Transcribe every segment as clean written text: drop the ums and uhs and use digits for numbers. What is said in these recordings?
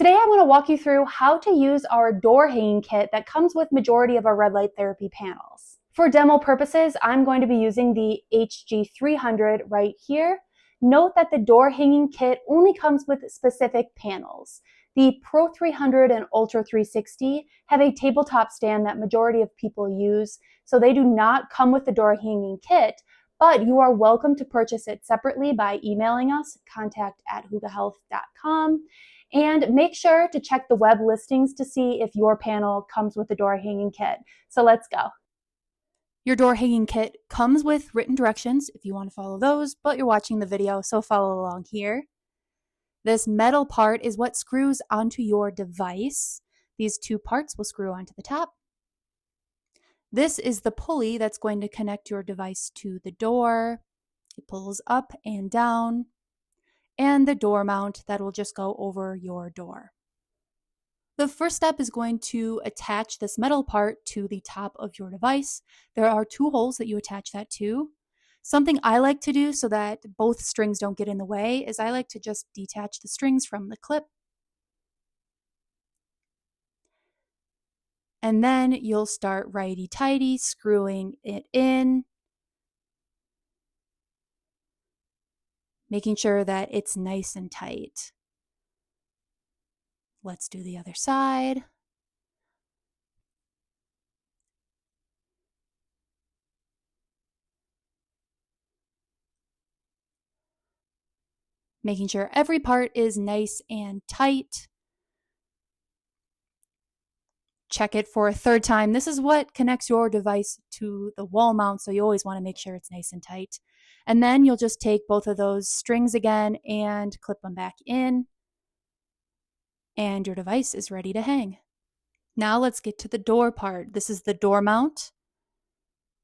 Today I'm going to walk you through how to use our door hanging kit that comes with majority of our red light therapy panels. For demo purposes, I'm going to be using the HG300 right here. Note that the door hanging kit only comes with specific panels. The Pro 300 and Ultra 360 have a tabletop stand that majority of people use, so they do not come with the door hanging kit, but you are welcome to purchase it separately by emailing us, contact@hoogahealth.com. And make sure to check the web listings to see if your panel comes with the door hanging kit. So let's go. Your door hanging kit comes with written directions if you want to follow those, but you're watching the video, so follow along here. This metal part is what screws onto your device. These two parts will screw onto the top. This is the pulley that's going to connect your device to the door. It pulls up and down. And the door mount that will just go over your door. The first step is going to attach this metal part to the top of your device. There are two holes that you attach that to. Something I like to do so that both strings don't get in the way is I like to just detach the strings from the clip. And then you'll start righty-tighty screwing it in, making sure that it's nice and tight. Let's do the other side. Making sure every part is nice and tight. Check it for a third time. This is what connects your device to the wall mount, so you always want to make sure it's nice and tight. And then you'll just take both of those strings again and clip them back in, and your device is ready to hang. Now let's get to the door part. This is the door mount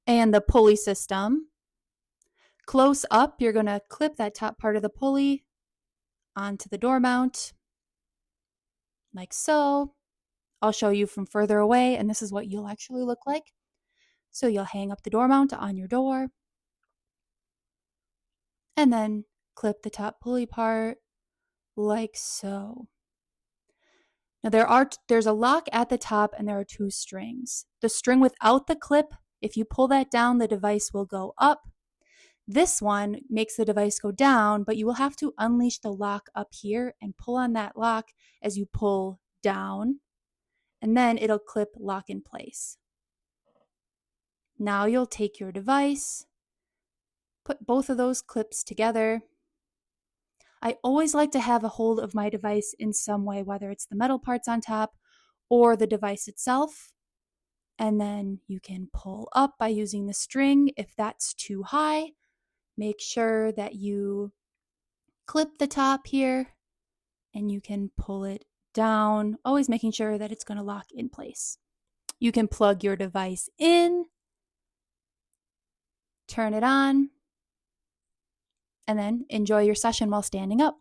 and the pulley system. Close up, you're going to clip that top part of the pulley onto the door mount, like so. I'll show you from further away, and this is what you'll actually look like. So you'll hang up the door mount on your door, and then clip the top pulley part like so. Now there's a lock at the top, and there are two strings. The string without the clip, if you pull that down, the device will go up. This one makes the device go down, but you will have to unleash the lock up here and pull on that lock as you pull down, and then it'll clip lock in place. Now you'll take your device, put both of those clips together. I always like to have a hold of my device in some way, whether it's the metal parts on top or the device itself. And then you can pull up by using the string. If that's too high, make sure that you clip the top here and you can pull it down, always making sure that it's going to lock in place. You can plug your device in, turn it on, and then enjoy your session while standing up.